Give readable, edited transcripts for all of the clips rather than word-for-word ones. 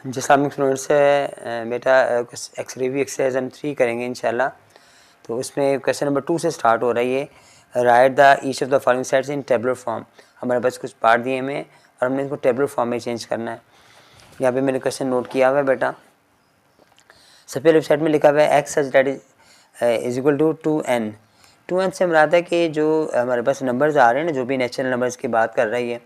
जिस्लामिक students है बेटा, review exercise हम 3 करेंगे इंशाल्लाह। तो उसमें क्वेश्चन नंबर 2 से स्टार्ट हो रही है। Right the each of the following sets in tabular form. हमारे पास कुछ पार्ट दिए हुए हैं और हमने इसको टेबुलर फॉर्म में चेंज करना है। यहाँ पे मैंने क्वेश्चन नोट किया हुआ है बेटा। सबसे पहले वेबसाइट में लिखा हुआ है x such that is equal to 2n। 2n से मराद है कि जो हमारे पास नंबर्स आ रहे हैं ना, जो भी नेचुरल नंबर्स की बात कर रही है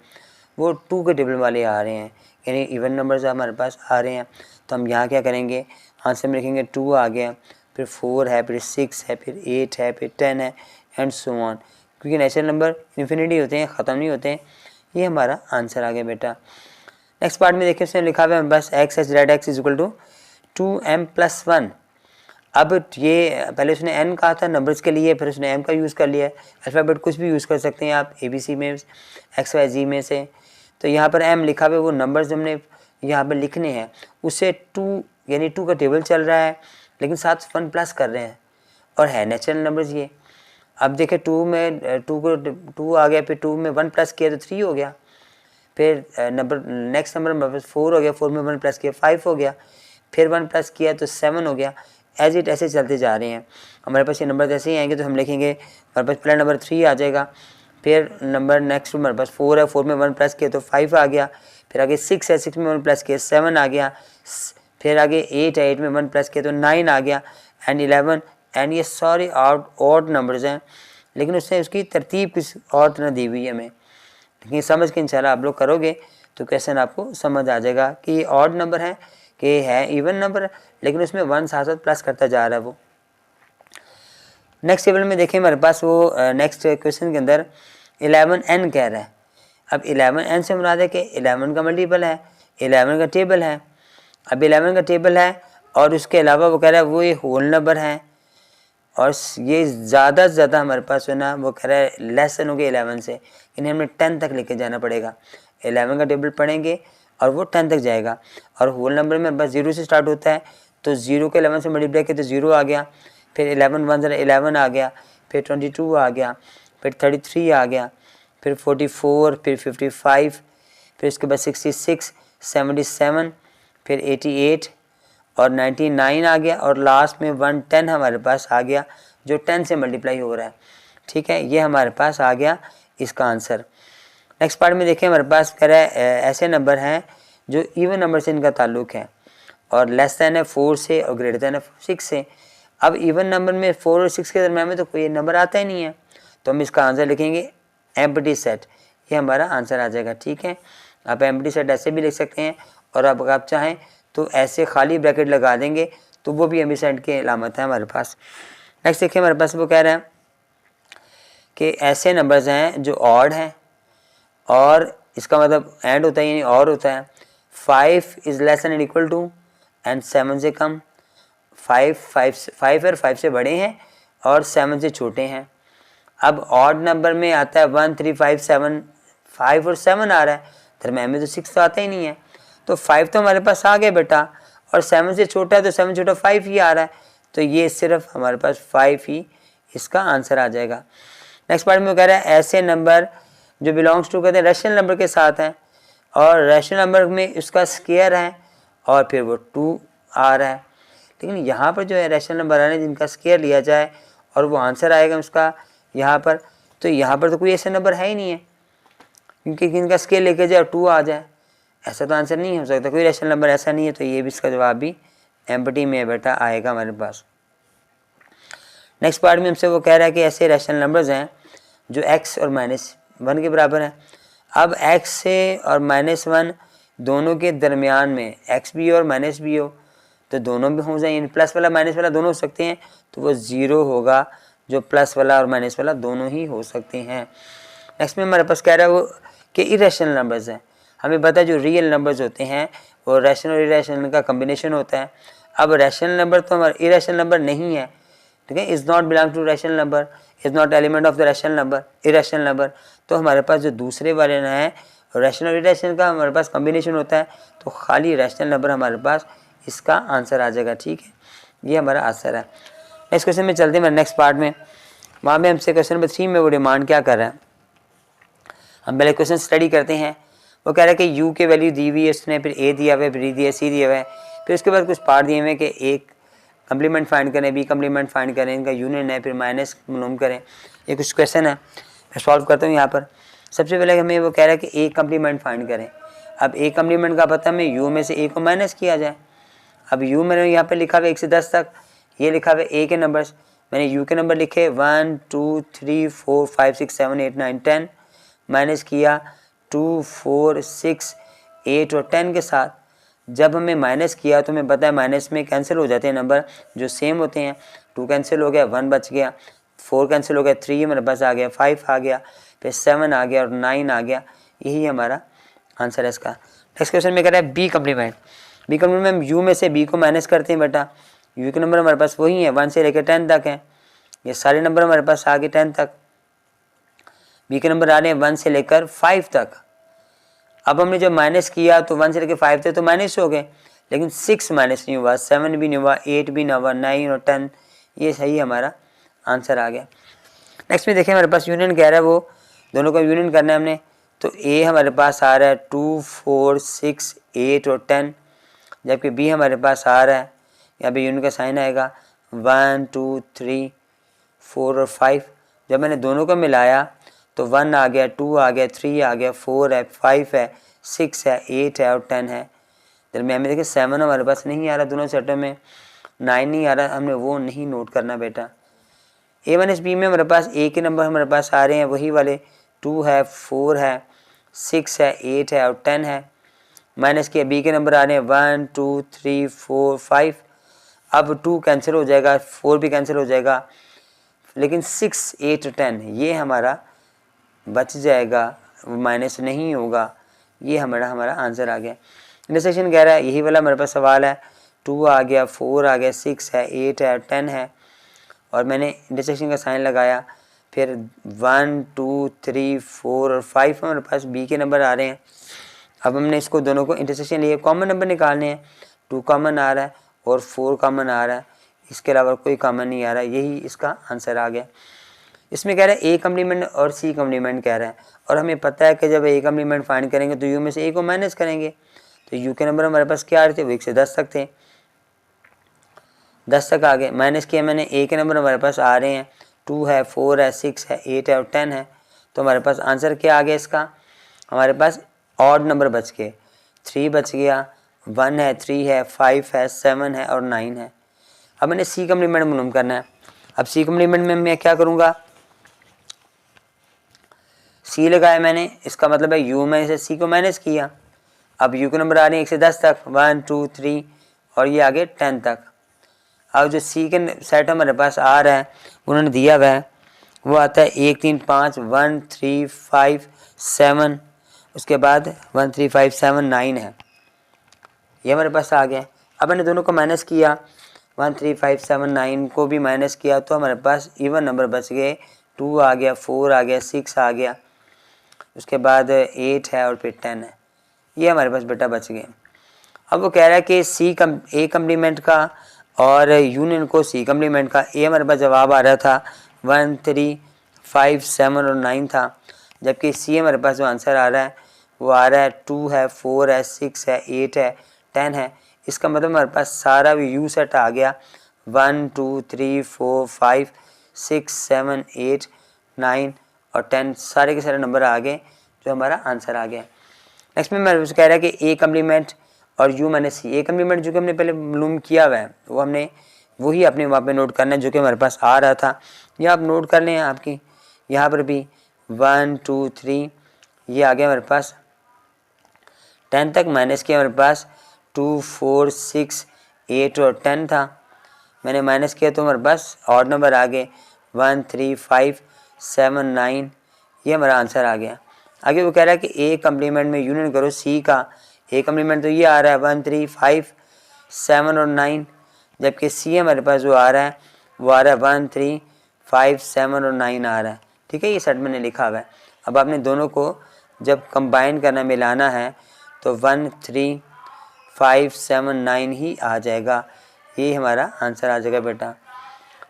वो 2 के टेबल वाले आ रहे हैं, यानी इवन नंबर्स हमारे पास आ रहे हैं। तो हम यहाँ क्या करेंगे, आंसर में लिखेंगे 2 आ गया, फिर 4 है, फिर 6 है, फिर 8 है, फिर 10 है एंड सो ऑन, क्योंकि नेचुरल नंबर इन्फिनिटी होते हैं, ख़त्म नहीं होते हैं। ये हमारा आंसर आ गया बेटा। नेक्स्ट पार्ट में देखिए उसने लिखा हुआ है बस एक्स एच रेड x is equal to 2m+1। अब ये पहले उसने n कहा था नंबर्स के लिए, फिर उसने m का यूज़ कर लिया है। अल्फ़ाबेट कुछ भी यूज़ कर सकते हैं आप ABC में, XYZ में से। तो यहाँ पर m लिखा हुआ है, वो नंबर्स हमने यहाँ पर लिखने हैं। उससे 2 यानी 2 का टेबल चल रहा है, लेकिन साथ 1 प्लस कर रहे हैं और है नेचुरल नंबर्स ये। अब देखें 2 में 2 आ गया, फिर 2 में 1 प्लस किया तो 3 हो गया, फिर नंबर नेक्स्ट नंबर 4 हो गया, 4 में 1 प्लस किया 5 हो गया, फिर 1 प्लस किया तो 7 हो गया। एज इट ऐसे चलते जा रहे हैं। हमारे पास ये नंबर ऐसे ही आएंगे तो हम लिखेंगे हमारे पास पहला नंबर 3 आ जाएगा, फिर नंबर नेक्स्ट हमारे पास 4 है, 4 में 1 प्लस किया तो 5 आ गया, फिर आगे 6 है, 6 में 1 प्लस किया 7 आ गया, फिर आगे 8 है, 8 में 1 प्लस किया तो 9 आ गया एंड 11। एंड ये सारे ऑड नंबर्स हैं, लेकिन उसने उसकी तरतीब किस और तरह दी हुई है हमें, लेकिन समझ के इंशाल्लाह आप लोग करोगे तो क्वेश्चन आपको समझ आ जाएगा कि ये ऑड नंबर है कि है इवन नंबर, लेकिन उसमें 1 साथ साथ प्लस करता जा रहा है वो। नेक्स्ट टेबल में देखें हमारे पास वो नेक्स्ट क्वेश्चन के अंदर 11n कह रहा है। अब 11n से मुराद है कि 11 का मल्टीपल है, 11 का टेबल है। अब 11 का टेबल है और उसके अलावा वो कह रहा है वो ये होल नंबर है, और ये ज़्यादा से ज़्यादा हमारे पास है ना, वो कह रहा है लेसन हो गया 11 से, यानी हमें 10 तक लेके जाना पड़ेगा। 11 का टेबल पढ़ेंगे और वो 10 तक जाएगा, और होल नंबर में बस 0 से स्टार्ट होता है, तो 0 के 11 से मल्टीप्लाई किया तो 0 आ गया, फिर 11 1 11 आ गया, फिर 22 आ गया, फिर 33 आ गया, फिर 44, फिर 55, फिर उसके बाद 66, 77, फिर 88 और 99 आ गया, और लास्ट में 110 हमारे पास आ गया जो 10 से मल्टीप्लाई हो रहा है। ठीक है, ये हमारे पास आ गया इसका आंसर। नेक्स्ट पार्ट में देखें हमारे पास कह रहा है ऐसे नंबर हैं जो इवन नंबर से इनका ताल्लुक़ है, और लेस दैन है 4 से और ग्रेटर दैन है 6 से। अब इवन नंबर में 4 और 6 के दरम्यान में तो कोई नंबर आता ही नहीं है, तो हम इसका आंसर लिखेंगे एम्प्टी सेट, ये हमारा आंसर आ जाएगा। ठीक है, आप एम्प्टी सेट ऐसे भी लिख सकते हैं, और अब अगर आप चाहें तो ऐसे खाली ब्रैकेट लगा देंगे तो वो भी एम्प्टी सेट की अलामत है हमारे पास। नेक्स्ट देखिए हमारे पास वो कह रहे हैं कि ऐसे नंबर्स हैं जो ऑड हैं, और इसका मतलब एंड होता है यानी और होता है। 5 is less than equal to and 7 से कम, 5 और 5 से बड़े हैं और 7 से छोटे हैं। अब ऑड नंबर में आता है 1 3 5 7, 5 और 7 आ रहा है, दरम्यान में तो 6 तो आता ही नहीं है, तो 5 तो हमारे पास आ गया बेटा, और 7 से छोटा है तो 7 छोटा 5 ही आ रहा है, तो ये सिर्फ हमारे पास 5 ही इसका आंसर आ जाएगा। नेक्स्ट पार्ट में वो कह रहा है ऐसे नंबर जो बिलोंग्स टू कहते हैं रैशनल नंबर के साथ हैं, और रैशनल नंबर में उसका स्क्वायर है और फिर वो 2 आ रहा है, लेकिन यहाँ पर जो है रैशनल नंबर आ रहे हैं जिनका स्क्वायर लिया जाए और वो आंसर आएगा उसका यहाँ पर, तो यहाँ पर तो कोई ऐसा नंबर है ही नहीं है, क्योंकि इनका स्क्वायर लेके जाए 2 आ जाए, ऐसा तो आंसर नहीं हो सकता, कोई रैशनल नंबर ऐसा नहीं है, तो ये भी इसका जवाब भी एम्प्टी में बेटा आएगा हमारे पास। नेक्स्ट पार्ट में हमसे वो कह रहा है कि ऐसे रैशनल नंबर्स हैं जो x और -1 के बराबर है। अब x से और -1 दोनों के दरमियान में x भी हो और माइनस भी हो, तो दोनों भी हो जाए, प्लस वाला माइनस वाला दोनों हो सकते हैं, तो वो 0 होगा, जो प्लस वाला और माइनस वाला दोनों ही हो सकते हैं। नेक्स्ट में हमारे पास कह रहा है वो कि इरेशनल नंबर्स हैं। हमें पता है जो रियल नंबर्स होते हैं वो रैशनल और इरेशनल का कम्बिनेशन होता है। अब रैशनल नंबर तो हमारा इरेशनल नंबर नहीं है, ठीक है, is not belong to rational number, is not element of the rational number, irrational number. तो हमारे पास जो दूसरे वाले ना है रैशनल और इरेशनल का हमारे पास कम्बिनेशन होता है, तो खाली रैशनल नंबर हमारे पास इसका आंसर आ जाएगा। ठीक है, ये हमारा आंसर है। नेक्स्ट क्वेश्चन में चलते हैं नेक्स्ट पार्ट में, वहाँ पे हमसे क्वेश्चन नंबर 3 में वो डिमांड क्या कर रहा है, हम पहले क्वेश्चन स्टडी करते हैं। वो कह रहा है कि यू की वैल्यू दी हुई है उसने, फिर ए दिया हुआ है, बी दिया है, सी दिया हुआ है, फिर उसके बाद कुछ पार्ट दिए हुए हैं कि एक कम्प्लीमेंट फाइंड करें, बी कम्प्लीमेंट फाइंड करें, इनका यूनियन है, फिर माइनस मालूम करें। ये कुछ क्वेश्चन है, मैं सॉल्व करता हूँ यहाँ पर। सबसे पहले हमें वो कह रहा है कि ए कम्प्लीमेंट फाइंड करें। अब ए कम्प्लीमेंट का पता हमें यू में से ए को माइनस किया जाए। अब यू मैंने यहाँ पे लिखा हुआ 1 से 10 तक, ये लिखा हुआ ए के नंबर्स, मैंने यू के नंबर लिखे 1 2 3 4 5 6 7 8 9 10, माइनस किया 2 4 6 8 और 10 के साथ। जब हमें माइनस किया तो हमें पता है माइनस में कैंसिल हो जाते हैं नंबर जो सेम होते हैं। 2 कैंसिल हो गया, 1 बच गया, 4 कैंसिल हो गया, 3 मेरे पास आ गया, 5 आ गया, फिर 7 आ गया और 9 आ गया। यही हमारा आंसर है इसका। नेक्स्ट क्वेश्चन में कह रहा है बी कम्प्लीमेंट। बी कम्प्लीमेंट में यू में से बी को माइनस करते हैं बेटा। यू के नंबर हमारे पास वही है, 1 से लेकर 10 तक है। ये सारे नंबर हमारे पास आ गए 10 तक। बी के नंबर आ रहे हैं 1 से लेकर 5 तक। अब हमने जब माइनस किया तो 1 से लेकर 5 तक तो माइनस हो गए, लेकिन 6 माइनस नहीं हुआ, 7 भी नहीं हुआ, 8 भी नहीं हुआ, 9 और 10। ये सही हमारा आंसर आ गया। नेक्स्ट में देखें हमारे पास यूनियन कह रहा है, वो दोनों का यूनियन करना है हमने। तो ए हमारे पास आ रहा है 2 4 6 8 और 10, जबकि बी हमारे पास आ रहा है, यहाँ पे यूनियन का साइन आएगा 1 2 3 4 और 5। जब मैंने दोनों को मिलाया तो 1 आ गया, 2 आ गया, 3 आ गया, 4 है, 5 है, 6 है, 8 है और 10 है। दरमियान में देखिए 7 हमारे पास नहीं आ रहा, दोनों सेटों में 9 नहीं आ रहा, हमने वो नहीं नोट करना बेटा। ए माइनस बी में हमारे पास ए के नंबर हमारे पास आ रहे हैं वही वाले, 2 है, 4 है, 6 है, 8 है और 10 है। माइनस किया, बी के नंबर आ रहे हैं 1 2 3 4 5। अब 2 कैंसिल हो जाएगा, 4 भी कैंसिल हो जाएगा, लेकिन 6 8 10 ये हमारा बच जाएगा, माइनस नहीं होगा। ये हमारा आंसर आ गया। इंटरसेक्शन कह रहा है यही वाला हमारे पास सवाल है। 2 आ गया, 4 आ गया, 6 है, 8 है, 10 है और मैंने इंटरसेक्शन का साइन लगाया। फिर 1 2 3 4 और 5 हमारे पास बी के नंबर आ रहे हैं। अब हमने इसको दोनों को इंटरसेक्शन लिए कॉमन नंबर निकालने हैं। 2 कॉमन आ रहा है और 4 कॉमन आ रहा है, इसके अलावा कोई कॉमन नहीं आ रहा है। यही इसका आंसर आ गया। इसमें कह रहा है ए कम्प्लीमेंट और सी कम्प्लीमेंट कह रहा है, और हमें पता है कि जब ए कम्प्लीमेंट फाइंड करेंगे तो यू में से ए को माइनस करेंगे। तो यू के नंबर हमारे पास क्या आ रहे थे, वो 1 से 10 तक थे, 10 तक आ गए। माइनस किया मैंने, ए के नंबर हमारे पास आ रहे हैं 2 है, 4 है, 6 है, 8 है और 10 है। तो हमारे पास आंसर क्या आ गया इसका, हमारे पास ऑड नंबर बच गए, 3 बच गया, 1 है, 3 है, 5 है, 7 है और 9 है। अब मैंने सी कम्प्लीमेंट मालूम करना है। अब सी कम्प्लीमेंट में मैं क्या करूँगा, सी लगाया मैंने, इसका मतलब है यू में से सी को माइनस किया। अब यू के नंबर आ रहे हैं 1 से 10 तक, 1 2 3 और ये आगे 10 तक। अब जो सी के सेट हमारे पास आ रहा है उन्होंने दिया हुआ है, वो आता है 1 3 5 1 3 5 7, उसके बाद 1 3 5 7 9 है, ये हमारे पास आ गया। अब मैंने दोनों को माइनस किया, 1 3 5 7 9 को भी माइनस किया तो हमारे पास इवन नंबर बच गए, 2 आ गया, 4 आ गया, 6 आ गया, उसके बाद 8 है और फिर 10 है। ये हमारे पास बेटा बच गए। अब वो कह रहा है कि ए कम्प्लीमेंट का और यूनियन को सी कम्प्लीमेंट का। ए हमारे पास जवाब आ रहा था 1 3 5 7 और 9 था, जबकि सी हमारे पास जो आंसर आ रहा है वो आ रहा है 2 है, 4 है, 6 है, 8 है, 10 है। इसका मतलब हमारे पास सारा भी यू सेट आ गया, 1 2 3 4 5 6 7 8 9 और 10 सारे के सारे नंबर आ गए, जो हमारा आंसर आ गया। नेक्स्ट में मैं कह रहा है कि ए कम्प्लीमेंट और U minus C. A complement जो कि हमने पहले मालूम किया हुआ है वो हमने वही अपने वहाँ पे नोट करना है जो कि हमारे पास आ रहा था। यह आप नोट कर लें, आपकी यहाँ पर भी 1 2 3 ये आ गया हमारे पास 10 तक, माइनस किया हमारे पास 2 4 6 8 और 10 था, मैंने माइनस किया तो हमारे पास ऑड नंबर आ गए 1 3 5 7 9, ये हमारा आंसर आ गया। आगे वो कह रहा है कि ए कम्प्लीमेंट में यूनियन करो सी का। ए कम्प्लीमेंट तो ये आ रहा है 1 3 5 7 और 9, जबकि सी हमारे पास जो आ रहा है वो आ रहा है 1 3 5 7 और 9 आ रहा है। ठीक है, ये सेट मैंने लिखा हुआ है। अब आपने दोनों को जब कंबाइन करना, मिलाना है तो 1 3 5 7 9 ही आ जाएगा, ये हमारा आंसर आ जाएगा बेटा।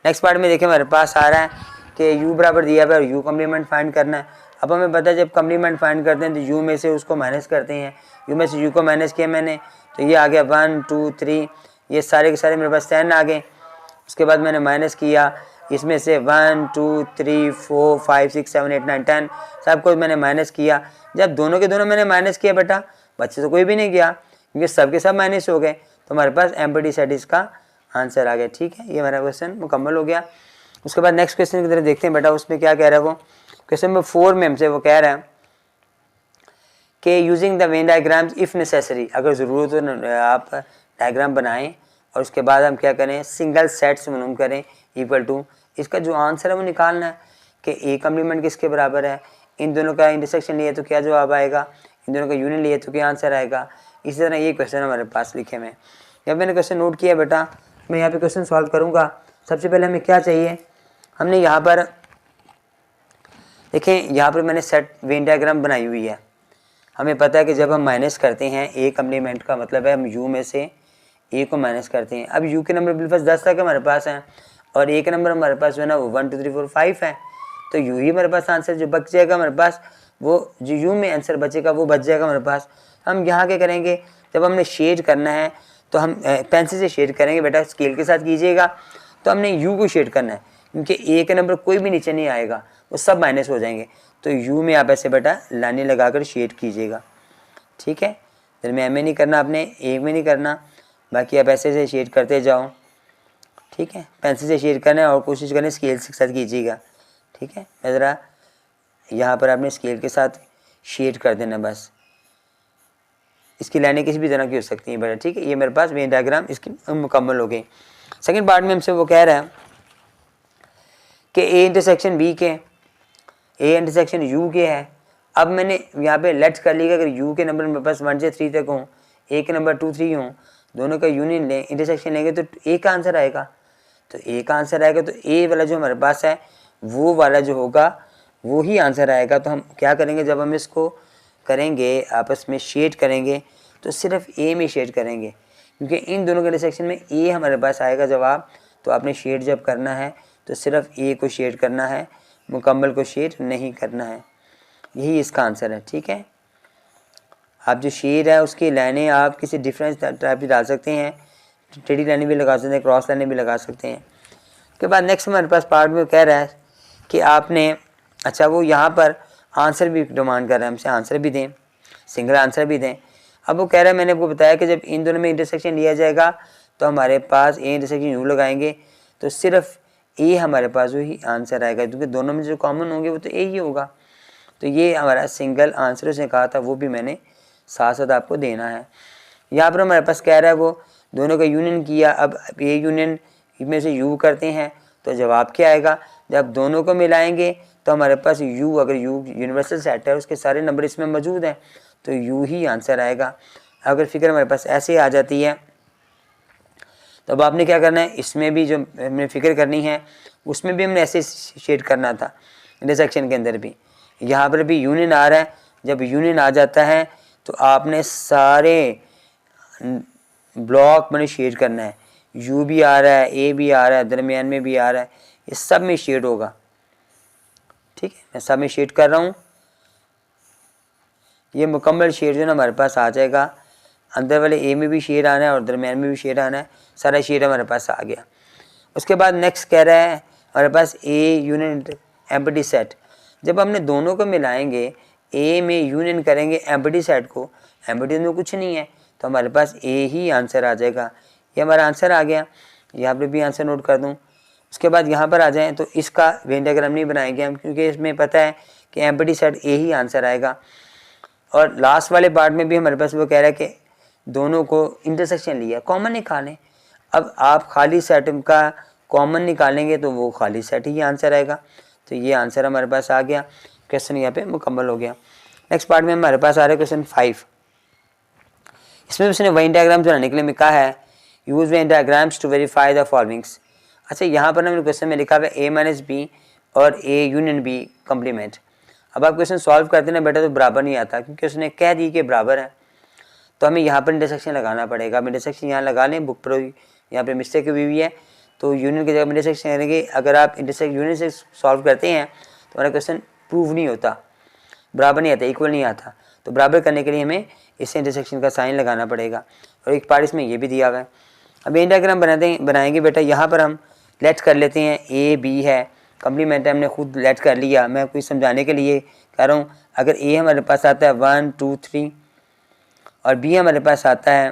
नेक्स्ट पार्ट में देखिए हमारे पास आ रहा है कि u बराबर दिया हुआ है और u कम्प्लीमेंट फाइंड करना है। अब हमें पता है जब कम्प्लीमेंट फाइंड करते हैं तो यू में से उसको माइनस करते हैं, यू में से यू को माइनस किया मैंने तो ये आ गया 1 2 3, ये सारे के सारे मेरे पास 10 आ गए। उसके बाद मैंने माइनस किया इसमें से 1 2 3 4 5 6 7 8 9 10 सब कुछ मैंने माइनस किया। जब दोनों के दोनों मैंने माइनस किया बेटा, बच्चे तो कोई भी नहीं किया क्योंकि सब के सब माइनस हो गए, तो हमारे पास एम्प्टी सेट इसका आंसर आ गया। ठीक है, ये हमारा क्वेश्चन मुकम्मल हो गया। उसके बाद नेक्स्ट क्वेश्चन की तरफ देखते हैं बेटा, उसमें क्या कह रहा है वो। क्वेश्चन नंबर 4 में हमसे वो कह रहा है कि using the Venn diagrams if necessary, अगर ज़रूरत हो आप डायग्राम बनाएं और उसके बाद हम क्या करें, सिंगल सेट्स मालूम करें इक्वल टू, इसका जो आंसर है वो निकालना है कि ए कम्प्लीमेंट किसके बराबर है, इन दोनों का इंटरसेक्शन लिए तो क्या जवाब आएगा, इन दोनों का यूनियन लिए तो क्या आंसर आएगा। इसी तरह ये क्वेश्चन हमारे पास लिखे हुए हैं। जब मैंने क्वेश्चन नोट किया बेटा, मैं यहाँ पे क्वेश्चन सॉल्व करूँगा। सबसे पहले हमें क्या चाहिए, हमने यहाँ पर देखें, यहाँ पर मैंने सेट वेन डायग्राम बनाई हुई है। हमें पता है कि जब हम माइनस करते हैं ए कम्प्लीमेंट का मतलब है हम यू में से ए को माइनस करते हैं। अब यू के नंबर बिल्कुल 10 तक हमारे पास हैं और ए के नंबर हमारे पास जो है ना वो 1 2 3 4 5 है, तो यू ही हमारे पास आंसर जो बच जाएगा हमारे पास, वो जो यू में आंसर बचेगा वो बच जाएगा हमारे पास। हम यहाँ क्या करेंगे, जब हमने शेड करना है तो हम पेंसिल से शेड करेंगे बेटा, स्केल के साथ कीजिएगा। तो हमने यू को शेड करना है क्योंकि ए के नंबर कोई भी नीचे नहीं आएगा, वो सब माइनस हो जाएंगे। तो यू में आप ऐसे बेटा लाने लगाकर शेड कीजिएगा। ठीक है, दरमियान में नहीं करना आपने, एक में नहीं करना, बाकी आप ऐसे से शेड करते जाओ। ठीक है, पेंसिल से शेड करना है और कोशिश करें स्केल के साथ कीजिएगा। ठीक है, मैं ज़रा यहाँ पर आपने स्केल के साथ शेड कर देना बस, इसकी लाइनें किसी भी तरह की हो सकती हैं बेटा। ठीक है, ये मेरे पास वेन डायग्राम इसकी मुकम्मल हो गई। सेकेंड पार्ट में हमसे वो कह रहा है कि ए इंटरसेक्शन बी के, ए इंटरसेक्शन यू के है। अब मैंने यहाँ पे लेट्स कर लिया, अगर यू के नंबर मेरे पास 1 से 3 तक हों, ए के नंबर 2 3 हों, दोनों का यूनियन लें, इंटरसेक्शन लेंगे तो ए का आंसर आएगा। तो ए का आंसर आएगा तो ए वाला जो हमारे पास है वो वाला जो होगा वो ही आंसर आएगा। तो हम क्या करेंगे, जब हम इसको करेंगे आपस में शेड करेंगे तो सिर्फ ए में शेड करेंगे क्योंकि इन दोनों के इंटरसेक्शन में ए हमारे पास आएगा जवाब। तो आपने शेड जब करना है तो सिर्फ ए को शेड करना है, मुकम्मल को शेड नहीं करना है, यही इसका आंसर है। ठीक है, आप जो शेड है उसकी लाइनें आप किसी डिफरेंस टाइप की डाल सकते हैं, टेढ़ी लाइनें भी लगा सकते हैं, क्रॉस लाइनें भी लगा सकते हैं। उसके बाद नेक्स्ट हमारे पास पार्ट में कह रहा है कि आपने, अच्छा वो यहाँ पर आंसर भी डिमांड कर रहा है हमसे, आंसर भी दें, सिंगल आंसर भी दें। अब वो कह रहा है, मैंने आपको बताया कि जब इन दोनों में इंटरसेक्शन लिया जाएगा तो हमारे पास ए इंटरसेक्शन यू लगाएंगे तो सिर्फ ए हमारे पास वही आंसर आएगा क्योंकि दोनों में जो कॉमन होंगे वो तो ए ही होगा। तो ये हमारा सिंगल आंसर उसने कहा था, वो भी मैंने साथ साथ आपको देना है। यहाँ पर हमारे पास कह रहा है वो दोनों का यूनियन किया, अब ए यूनियन में से यू करते हैं तो जवाब क्या आएगा, जब दोनों को मिलाएंगे तो हमारे पास यू, अगर यू यूनिवर्सल सेट है उसके सारे नंबर इसमें मौजूद हैं तो यू ही आंसर आएगा। अगर फिगर हमारे पास ऐसे आ जाती है तो अब आपने क्या करना है, इसमें भी जो हमने फिगर करनी है उसमें भी हमने ऐसे शेड करना था, इंटरसेक्शन के अंदर भी। यहाँ पर भी यूनियन आ रहा है, जब यूनियन आ जाता है तो आपने सारे ब्लॉक में शेड करना है, यू भी आ रहा है, ए भी आ रहा है, दरमियान में भी आ रहा है, ये सब में शेड होगा। ठीक है, मैं सब में शेड कर रहा हूँ, ये मुकम्मल शेड जो ना हमारे पास आ जाएगा। अंदर वाले ए में भी शेड आना है और दरमियान में भी शेड आना है, सारा शेड हमारे पास आ गया। उसके बाद नेक्स्ट कह रहा है हमारे पास ए यूनियन एम्प्टी सेट, जब हमने दोनों को मिलाएंगे, ए में यूनियन करेंगे एम्प्टी सेट को, एम्प्टी में कुछ नहीं है तो हमारे पास ए ही आंसर आ जाएगा। ये हमारा आंसर आ गया, यहाँ पर भी आंसर नोट कर दूँ। उसके बाद यहाँ पर आ जाएँ तो इसका वेन डायग्राम नहीं बनाएंगे हम क्योंकि इसमें पता है कि एम्प्टी सेट ए ही आंसर आएगा। और लास्ट वाले पार्ट में भी हमारे पास वो कह रहा है कि दोनों को इंटरसेक्शन लिया, कॉमन निकालें। अब आप खाली सेट का कॉमन निकालेंगे तो वो खाली सेट ही आंसर आएगा। तो ये आंसर हमारे पास आ गया, क्वेश्चन यहाँ पे मुकम्मल हो गया। नेक्स्ट पार्ट में हमारे पास आ रहा है क्वेश्चन 5। इसमें उसने वेन डायग्राम बनाने के लिए कहा है use Venn diagrams to verify the followings. अच्छा, यहाँ पर हमने क्वेश्चन में लिखा हुआ है A-B और A यूनियन B कम्प्लीमेंट। अब आप क्वेश्चन सॉल्व करते ना बेटा तो बराबर नहीं आता क्योंकि उसने कह दी कि बराबर है, तो हमें यहाँ पर इंटरसेक्शन लगाना पड़ेगा। अब इंटरसेक्शन यहाँ लगा लें, बुक पर यहाँ पे मिस्टेक हुई है तो यूनियन की जगह इंटरसेक्शन करेंगे। अगर आप यूनियन से सॉल्व करते हैं तो हमारा क्वेश्चन प्रूव नहीं होता, बराबर नहीं आता, इक्वल नहीं आता। तो बराबर करने के लिए हमें इससे इंटरसेक्शन का साइन लगाना पड़ेगा, और एक पार्ट इसमें ये भी दिया हुआ है। अब वेन डायग्राम बनाएंगे बेटा। यहाँ पर हम लेट कर लेते हैं, ए बी है, कम्प्लीमेंट है, हमने खुद लेट कर लिया। मैं कुछ समझाने के लिए कह रहा हूँ। अगर ए हमारे पास आता है 1 2 3 और बी हमारे पास आता है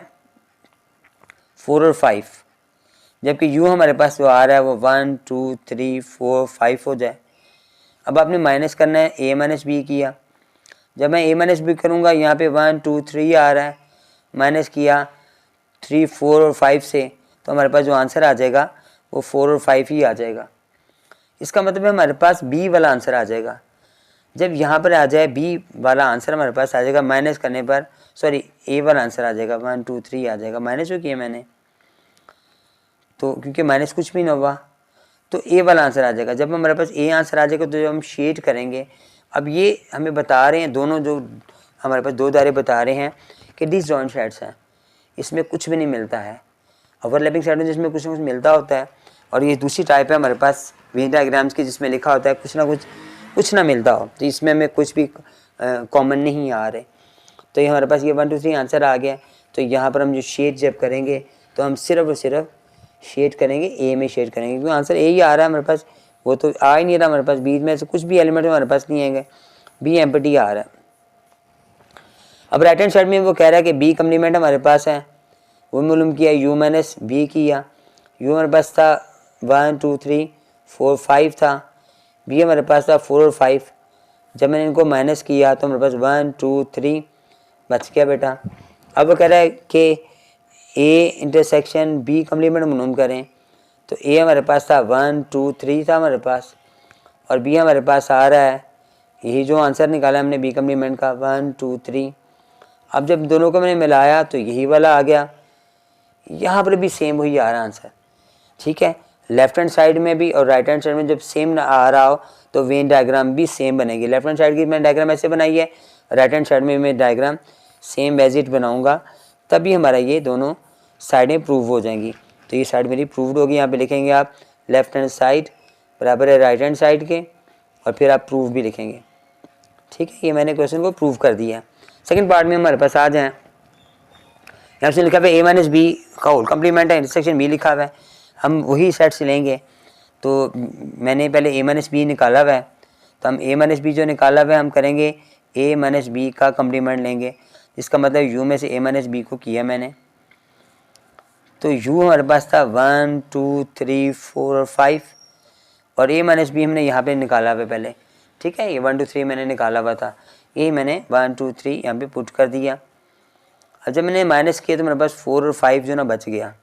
4 और 5, जबकि यू हमारे पास जो आ रहा है वो 1 2 3 4 5 हो जाए। अब आपने माइनस करना है, ए माइनस बी किया। जब मैं ए माइनस बी करूँगा, यहाँ पे 1 2 3 आ रहा है, माइनस किया 3 4 और 5 से, तो हमारे पास जो आंसर आ जाएगा वो 4 और 5 ही आ जाएगा। इसका मतलब है हमारे पास बी वाला आंसर आ जाएगा। जब यहाँ पर आ जाए बी वाला आंसर हमारे पास आ जाएगा, माइनस करने पर सॉरी ए वाला आंसर आ जाएगा, 1 2 3 आ जाएगा। माइनस जो किया मैंने, तो क्योंकि माइनस कुछ भी ना हुआ तो ए वाला आंसर आ जाएगा। जब हमारे पास ए आंसर आ जाएगा तो जब हम शेड करेंगे, अब ये हमें बता रहे हैं दोनों, जो हमारे पास दो दायरे बता रहे हैं कि डिसजॉइंट साइड्स हैं, इसमें कुछ भी नहीं मिलता है। ओवरलैपिंग साइड में जिसमें कुछ ना कुछ मिलता होता है, और ये दूसरी टाइप है हमारे पास वेन डायग्राम्स की जिसमें लिखा होता है कुछ ना मिलता हो, तो इसमें हमें कुछ भी कॉमन नहीं आ रहे। तो ये हमारे पास ये 1 2 3 आंसर आ गया। तो यहाँ पर हम जो शेड जब करेंगे तो हम सिर्फ और सिर्फ शेड करेंगे, ए में शेड करेंगे, क्योंकि आंसर ए ही आ रहा है हमारे पास, वो तो आ ही नहीं रहा हमारे पास, बीच में से कुछ भी एलिमेंट हमारे पास नहीं आएंगे, बी एम्प्टी आ रहा है। अब राइट हैंड साइड में वो कह रहा है कि बी कम्प्लीमेंट हमारे पास है, वो मालूम किया, यू माइनस बी किया। यू हमारे पास था 1 2 3 4 5 था, बी हमारे पास था 4 और 5। जब मैंने इनको माइनस किया तो हमारे पास 1 2 3 बच गया बेटा। अब वो कह रहा है कि ए इंटरसेक्शन बी कम्प्लीमेंट मालूम करें, तो ए हमारे पास था 1 2 3 था हमारे पास, और बी हमारे पास आ रहा है, यही जो आंसर निकाला हमने बी कम्प्लीमेंट का 1 2 3। अब जब दोनों को मैंने मिलाया तो यही वाला आ गया, यहाँ पर भी सेम वही आ रहा आंसर। ठीक है, लेफ्ट हैंड साइड में भी और राइट हैंड साइड में जब सेम ना आ रहा हो तो वेन डायग्राम भी सेम बनेगी। लेफ्ट हैंड साइड की मैंने डायग्राम ऐसे बनाई है, राइट हैंड साइड में मैं डायग्राम सेम एज इट बनाऊंगा, तभी हमारा ये दोनों साइडें प्रूव हो जाएंगी। तो ये साइड मेरी प्रूव्ड होगी। यहाँ पे लिखेंगे आप लेफ्ट हैंड साइड बराबर है राइट हैंड साइड के, और फिर आप प्रूव भी लिखेंगे। ठीक है, ये मैंने क्वेश्चन को प्रूव कर दिया। सेकंड पार्ट में हमारे पास आ जाएँ, यहाँ से लिखा हुआ है ए माइनस बी का होल कम्प्लीमेंट है, इंटरसेक्शन बी लिखा हुआ है, हम वही सेट से लेंगे। तो मैंने पहले ए माइनस बी निकाला हुआ है, तो हम ए माइनस बी जो निकाला हुआ है हम करेंगे ए माइनस बी का कम्प्लीमेंट लेंगे, इसका मतलब यू में से ए माइनस बी को किया मैंने। तो यू हमारे पास था 1 2 3 4 और 5, और ए माइनस बी हमने यहाँ पे निकाला हुआ है पहले। ठीक है, ये 1 2 3 मैंने निकाला हुआ था, ये मैंने 1 2 3 यहाँ पे पुट कर दिया। अब जब मैंने माइनस किया तो मेरे पास 4 और 5 जो ना बच गया।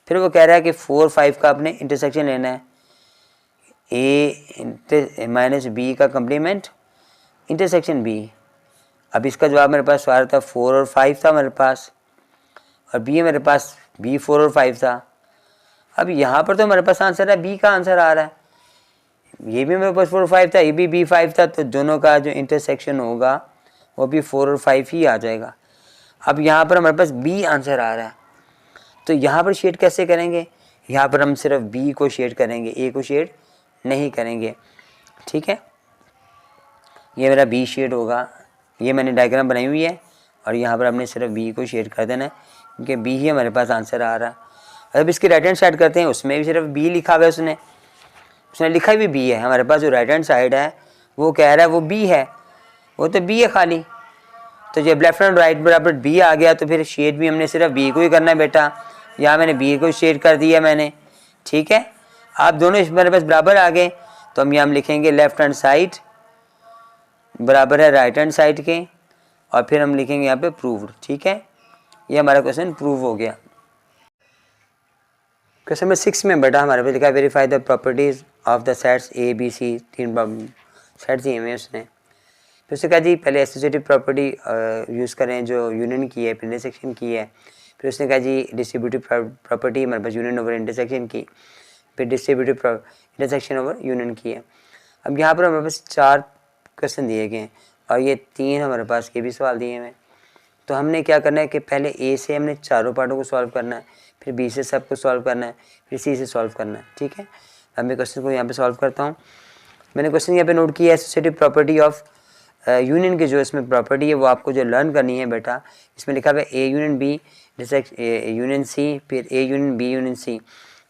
फिर वो कह रहा है कि 4 5 का अपने इंटरसेक्शन लेना है, ए माइनस बी का कम्प्लीमेंट इंटरसेक्शन बी। अब इसका जवाब मेरे पास आ रहा था 4 और 5 था मेरे पास, और बी मेरे पास बी 4 और 5 था। अब यहाँ पर तो मेरे पास आंसर है बी का आंसर आ रहा है, ये भी मेरे पास 4 और 5 था, ये भी बी 5 था, तो दोनों का जो इंटरसेक्शन होगा वो भी 4 और 5 ही आ जाएगा। अब यहाँ पर हमारे पास बी आंसर आ रहा है, तो यहाँ पर शेड कैसे करेंगे, यहाँ पर हम सिर्फ बी को शेड करेंगे, ए को शेड नहीं करेंगे। ठीक है, ये मेरा बी शेड होगा, ये मैंने डायग्राम बनाई हुई है, और यहाँ पर हमने सिर्फ बी को शेड कर देना है, क्योंकि बी ही हमारे पास आंसर आ रहा है। अब इसकी राइट हैंड साइड करते हैं, उसमें भी सिर्फ बी लिखा हुआ है, उसने लिखा भी बी है। हमारे पास जो राइट हैंड साइड है वो कह रहा है वो बी है, वो तो बी है खाली। तो जब लेफ्ट एंड राइट बराबर बी आ गया तो फिर शेड भी हमने सिर्फ बी को ही करना है बेटा। यहाँ मैंने बी को शेड कर दिया मैंने। ठीक है, आप दोनों मेरे पास बराबर आ गए, तो हम यहाँ लिखेंगे लेफ्ट हैंड साइड बराबर है राइट हैंड साइड के, और फिर हम लिखेंगे यहाँ पे प्रूव्ड। ठीक है, ये हमारा क्वेश्चन प्रूव हो गया। क्वेश्चन नंबर 6 में बेटा हमारे पे लिखा है verify the properties of the sets A B C, 3 sets दिए हुए उसने। फिर उसने कहा जी पहले एसोसिएटिव प्रॉपर्टी यूज़ करें जो यूनियन की है, इंटरसेक्शन की है। फिर उसने कहा जी डिस्ट्रीब्यूटिव प्रॉपर्टी हमारे पास यूनियन ओवर इंटरसेक्शन की, फिर डिस्ट्रीब्यूटिव इंटरसेक्शन ओवर यूनियन की है। अब यहाँ पर हमारे पास 4 क्वेश्चन दिए गए हैं, और ये 3 हमारे पास के भी सवाल दिए हुए हैं। तो हमने क्या करना है कि पहले ए से हमने चारों पार्टों को सॉल्व करना है, फिर बी से सबको सॉल्व करना है, फिर सी से सॉल्व करना है। ठीक है, अब मैं क्वेश्चन को यहाँ पे सॉल्व करता हूँ। मैंने क्वेश्चन यहाँ पे नोट किया है एसोसिएटिव प्रॉपर्टी ऑफ यूनियन की जो इसमें प्रॉपर्टी है वो आपको जो लर्न करनी है बेटा, इसमें लिखा हुआ है A union B union C, फिर A union B union C.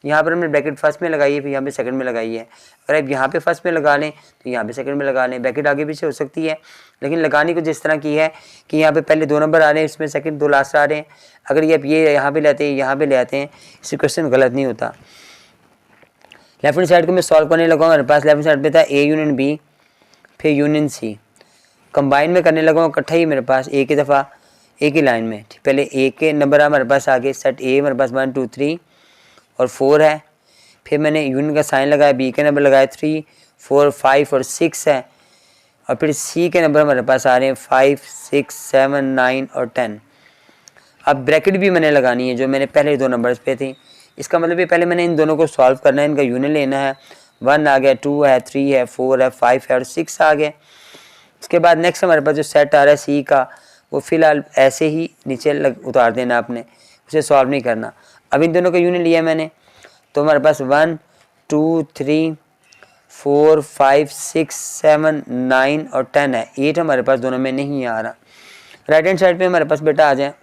यहाँ पर हमने ब्रैकेट फर्स्ट में लगाई है, फिर यहाँ पे सेकंड में लगाई है। अगर आप यहाँ पे फर्स्ट में लगा लें तो यहाँ पे सेकंड में लगा लें, ब्रैकेट आगे पीछे हो सकती है, लेकिन लगाने को जिस तरह की है कि यहाँ पे पहले 2 नंबर आ रहे हैं, इसमें सेकंड 2 लास्ट आ रहे हैं। अगर ये आप ये यहाँ पे लेते हैं, यहाँ पे ले आते हैं, इससे क्वेश्चन गलत नहीं होता। लेफ्ट हैंड साइड को मैं सॉल्व करने लगा, मेरे पास लेफ्ट हैंड साइड पे था ए यूनियन बी फिर यूनियन सी। कंबाइन में करने लगा इकट्ठा ही मेरे पास एक ही दफ़ा एक ही लाइन में। पहले ए के नंबर हमारे पास आगे सेट ए मेरे पास 1 2 3 और 4 है। फिर मैंने यूनियन का साइन लगाया, बी के नंबर लगाए 3 4 5 और 6 है। और फिर सी के नंबर हमारे पास आ रहे हैं 5 6 7 9 और 10। अब ब्रैकेट भी मैंने लगानी है जो मैंने पहले 2 नंबर्स पे थी। इसका मतलब ये पहले मैंने इन दोनों को सॉल्व करना है, इनका यूनियन लेना है। 1 आ गया, 2 है, 3 है, 4 है, 5 है और 6 आ गया। उसके बाद नेक्स्ट हमारे पास जो सेट आ रहा है सी का, वो फिलहाल ऐसे ही नीचे उतार देना आपने, उसे सॉल्व नहीं करना। अब इन दोनों का यूनियन लिया मैंने, तो हमारे पास 1 2 3 4 5 6 7 9 और 10 है। 8 हमारे पास दोनों में नहीं आ रहा। राइट हैंड साइड पे हमारे पास बेटा आ जाए,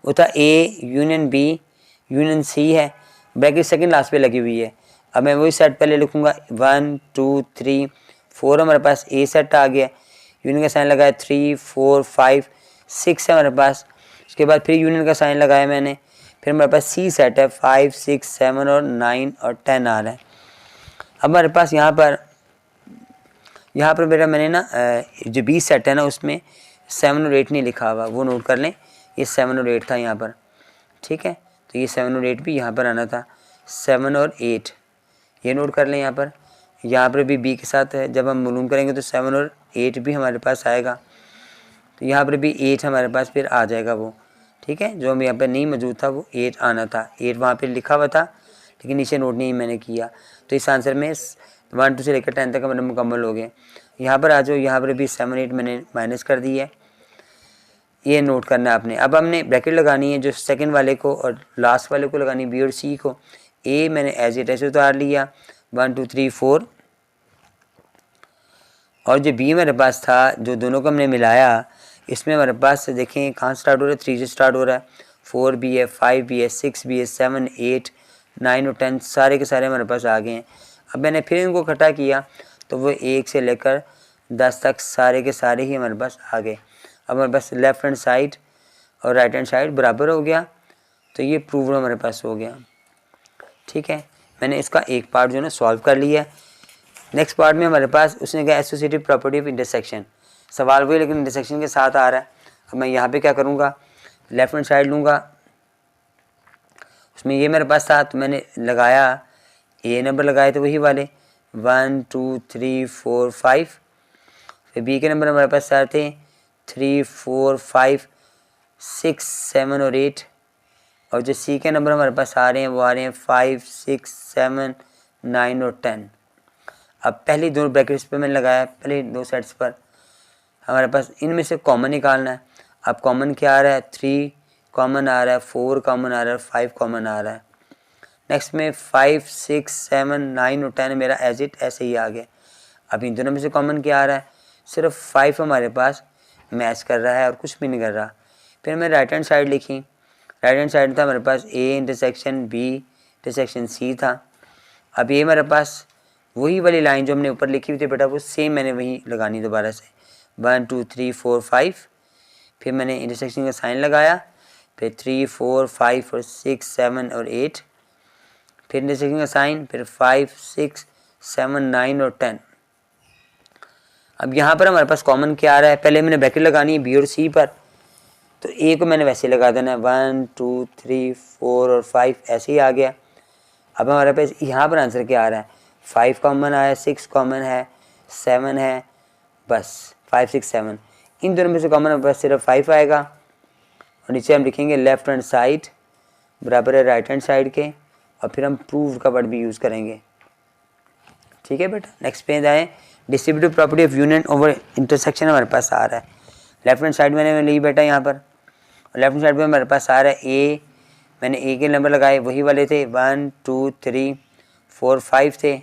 वो था A union B union C है, ब्रैकेट सेकंड लास्ट पे लगी हुई है। अब मैं वही सेट पहले लिखूँगा 1 2 3 4 हमारे पास ए सेट आ गया, यूनियन का साइन लगाया 3 4 5 6 है हमारे पास। उसके बाद फिर यूनियन का साइन लगाया मैंने, फिर हमारे पास सी सेट है 5 6 7 और 9 और 10 आ रहा है। अब हमारे पास यहाँ पर मेरा मैंने ना जो बी सेट है ना उसमें 7 और 8 नहीं लिखा हुआ, वो नोट कर लें। ये 7 और 8 था यहाँ पर, ठीक है, तो ये 7 और 8 भी यहाँ पर आना था। 7 और 8 ये नोट कर लें यहाँ पर भी बी के साथ है। जब हम मालूम करेंगे तो 7 और 8 भी हमारे पास आएगा, तो यहाँ पर भी 8 हमारे पास फिर आ जाएगा वो, ठीक है। जो हम यहाँ पर नहीं मौजूद था वो 8 आना था, 8 वहाँ पर लिखा हुआ था लेकिन नीचे नोट नहीं मैंने किया। तो इस आंसर में 1 2 से लेकर 10 तक हमारे मुकम्मल हो गए। यहाँ पर आ जाओ, यहाँ पर भी 7 8 मैंने माइनस कर दी है, ये नोट करना है आपने। अब हमने ब्रैकेट लगानी है जो सेकंड वाले को और लास्ट वाले को लगानी, बी और सी को। ए मैंने एज इट ऐसे उतार लिया 1 2 3 4, और जो बी मेरे पास था जो दोनों को हमने मिलाया, इसमें हमारे पास देखें कहाँ स्टार्ट हो रहा है, 3 से स्टार्ट हो रहा है। 4 भी है, 5 भी है, 6 भी है, 7 8 9 और 10 सारे के सारे हमारे पास आ गए हैं। अब मैंने फिर इनको इकट्ठा किया तो वो 1 से लेकर 10 तक सारे के सारे ही हमारे पास आ गए। अब हमारे पास लेफ़्ट हैंड साइड और राइट हैंड साइड बराबर हो गया, तो ये प्रूव हमारे पास हो गया, ठीक है। मैंने इसका एक पार्ट जो है ना सॉल्व कर लिया है। नेक्स्ट पार्ट में हमारे पास उसने कहा एसोसिएटिव प्रॉपर्टी ऑफ इंटरसेक्शन। सवाल वही लेकिन इंटरसेक्शन के साथ आ रहा है। अब मैं यहाँ पे क्या करूँगा, लेफ़्ट हैंड साइड लूँगा, उसमें ये मेरे पास था तो मैंने लगाया, ए नंबर लगाए थे वही वाले 1 2 3 4 5। फिर बी के नंबर हमारे पास सारे थे 3 4 5 6 7 और 8, और जो सी के नंबर हमारे पास आ रहे हैं वो आ रहे हैं 5 6 7 9 और 10। अब पहली 2 ब्रैकेट्स पे मैंने लगाया, पहले 2 सेट्स पर हमारे पास इनमें से कॉमन निकालना है। अब कॉमन क्या आ रहा है, 3 कॉमन आ रहा है, 4 कॉमन आ रहा है, 5 कॉमन आ रहा है। नेक्स्ट में 5 6 7 9 और 10 मेरा एज इट ऐसे ही आ गया। अब इन दोनों में से कॉमन क्या आ रहा है, सिर्फ 5 हमारे पास मैच कर रहा है और कुछ भी नहीं कर रहा। फिर मैं राइट हैंड साइड लिखी, राइट हैंड साइड था हमारे पास A intersection B intersection C था। अब ये मेरे पास वही वाली लाइन जो हमने ऊपर लिखी हुई थी बेटा, वो सेम मैंने वही लगानी दोबारा से 1 2 3 4 5। फिर मैंने इंटरसेक्शन का साइन लगाया, फिर 3 4 5 और 6 7 और 8, फिर इंटरसेक्शन का साइन, फिर 5 6 7 9 और 10। अब यहाँ पर हमारे पास कॉमन क्या आ रहा है, पहले मैंने ब्रैकेट लगानी है बी और सी पर, तो ए को मैंने वैसे लगा देना है 1 2 3 4 और 5 ऐसे ही आ गया। अब हमारे पास यहाँ पर आंसर क्या आ रहा है, 5 कॉमन आया, 6 कॉमन है, 7 है, बस 5 6 7 इन दोनों में से कॉमन हमारे पास सिर्फ 5 आएगा। और नीचे हम लिखेंगे लेफ्ट हैंड साइड बराबर है राइट हैंड साइड के, और फिर हम प्रूव का वर्ड भी यूज़ करेंगे, ठीक है बेटा। नेक्स्ट पेज आए, distributive property of union over intersection हमारे पास आ रहा है। लेफ्ट हैंड साइड मैंने ली बेटा यहाँ पर, लेफ्ट हैंड साइड पे हमारे पास आ रहा है ए, मैंने ए के नंबर लगाए वही वाले थे 1 2 3 4 5 थे।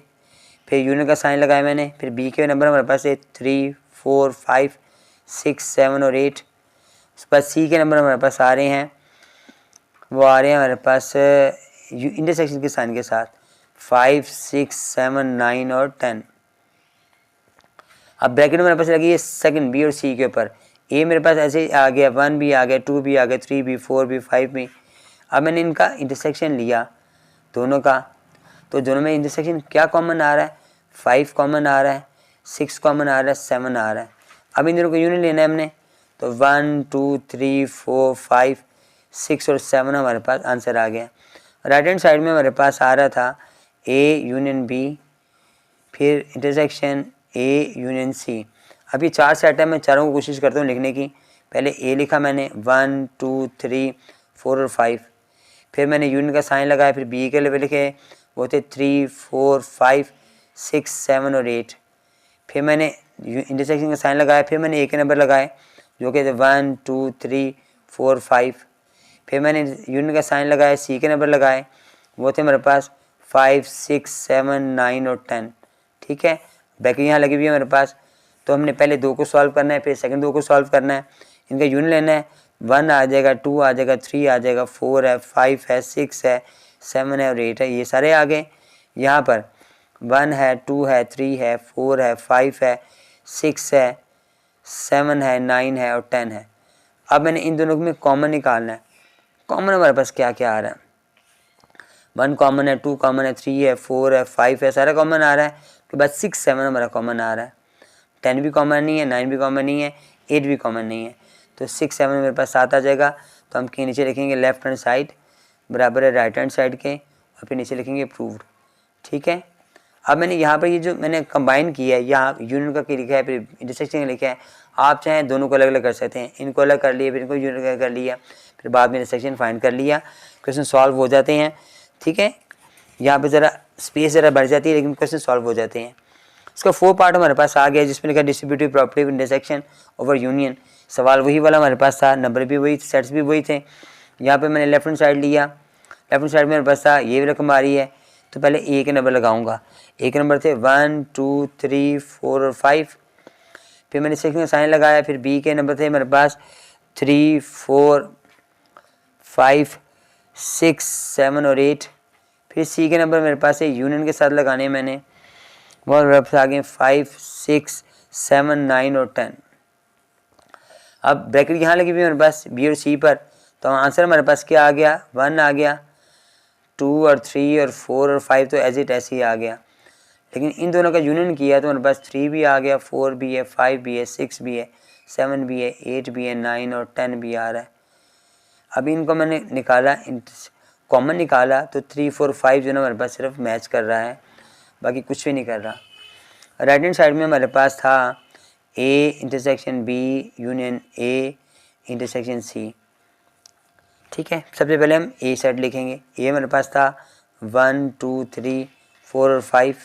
फिर यूनियन का साइन लगाया मैंने, फिर बी के नंबर हमारे पास है 3 4 5 6 7 और 8। उस पर सी के नंबर हमारे पास आ रहे हैं, वो आ रहे हैं हमारे पास इंटरसेक्शन के साइन के साथ 5 6 7 9 और 10। अब ब्रैकेट मेरे पास लगी है सेकंड बी और सी के ऊपर। ए मेरे पास ऐसे आ गया, 1 भी आ गया, 2 भी आ गया, 3 भी, 4 भी, 5 भी। अब मैंने इनका इंटरसेक्शन लिया दोनों का, तो दोनों में इंटरसेक्शन क्या कॉमन आ रहा है, 5 कॉमन आ रहा है, 6 कॉमन आ रहा है, 7 आ रहा है। अब इन दोनों को यूनियन लेना है हमने, तो 1 2 3 4 5 6 और 7 हमारे पास आंसर आ गया। राइट हैंड साइड में हमारे पास आ रहा था ए यूनियन बी, फिर इंटरसेक्शन ए यूनियन सी। अभी 4 सेट है, मैं चारों को कोशिश करता हूँ लिखने की। पहले ए लिखा मैंने 1 2 3 4 और 5, फिर मैंने यूनियन का साइन लगाया, फिर बी के लेवल लिखे वो थे 3 4 5 6 7 और 8। फिर मैंने इंटरसेक्शन का साइन लगाया, फिर मैंने ए के नंबर लगाए जो कि थे 1 2 3 4 5। फिर मैंने यूनियन का साइन लगाया, सी के नंबर लगाए वो थे मेरे पास 5 6 7 9 और 10। ठीक है, ब्रैकेट यहाँ लगी हुई है मेरे पास, तो हमने पहले 2 को सॉल्व करना है, फिर सेकंड 2 को सॉल्व करना है। इनका यूनियन लेना है, 1 आ जाएगा, 2 आ जाएगा, 3 आ जाएगा, 4 है, 5 है, 6 है, 7 है और 8 है। ये सारे आ गए। यहाँ पर 1 है, 2 है, 3 है, 4 है, 5 है, 6 है, 7 है, 9 है और 10 है। अब मैंने इन दोनों में कॉमन निकालना है। कॉमन हमारे पास क्या क्या आ रहा है, 1 कॉमन है, 2 कॉमन है, 3 है, 4 है, 5 है, सारा कॉमन आ रहा है। उसके बाद 6 7 हमारा कॉमन आ रहा है, 10 भी कॉमन नहीं है, 9 भी कॉमन नहीं है, 8 भी कॉमन नहीं है, तो 6 7 मेरे पास 7 आ जाएगा। तो हम के नीचे लिखेंगे लेफ्ट हैंड साइड बराबर है राइट हैंड साइड के, और फिर नीचे लिखेंगे प्रूव्ड। ठीक है, अब मैंने यहाँ पर ये जो मैंने कंबाइन किया है, यहाँ यूनियन का लिखा है, फिर इंटरसेक्शन लिखा है। आप चाहें दोनों को अलग अलग कर सकते हैं, इनको अलग कर लिए, फिर इनको यूनियन कर लिया, फिर बाद में इंटरसेक्शन फाइंड कर लिया, क्वेश्चन सॉल्व हो जाते हैं। ठीक है, यहाँ पे ज़रा स्पेस ज़रा बढ़ जाती है लेकिन क्वेश्चन सॉल्व हो जाते हैं। इसका 4 पार्ट हमारे पास आ गया जिसमें लिखा distributive property of intersection over union. सवाल वही वाला हमारे पास था, नंबर भी वही, सेट्स भी वही थे। यहाँ पे मैंने लेफ्ट हैंड साइड लिया, लेफ्ट हैंड साइड में मेरे पास था ये रकम आ रही है, तो पहले ए के नंबर लगाऊंगा। ए के नंबर थे 1 2 3 4 और 5। फिर मैंने सेकंड साइन लगाया, फिर बी के नंबर थे मेरे पास 3 4 5 6 7 और 8। फिर सी के नंबर मेरे पास है यूनियन के साथ लगाने मैंने, वो रफ्स आ गए 5 6 7 9 और 10। अब ब्रैकेट यहाँ लगी हुई मेरे पास बी और सी पर, तो आंसर हमारे पास क्या आ गया, 1 आ गया, 2 और 3 और 4 और 5 तो एज इट ऐसे ही आ गया। लेकिन इन दोनों का यूनियन किया तो मेरे पास 3 भी आ गया, 4 भी है, 5 भी है, 6 भी है, 7 भी है, 8 भी है, 9 और 10 भी आ रहा है। अब इनको मैंने निकाला, कॉमन निकाला, तो 3 4 5 जो ना मेरे पास सिर्फ मैच कर रहा है, बाकी कुछ भी नहीं कर रहा। राइट हैंड साइड में हमारे पास था A intersection B union A intersection C. ठीक है, सबसे पहले हम ए सेट लिखेंगे। ए हमारे पास था 1 2 3 4 और 5,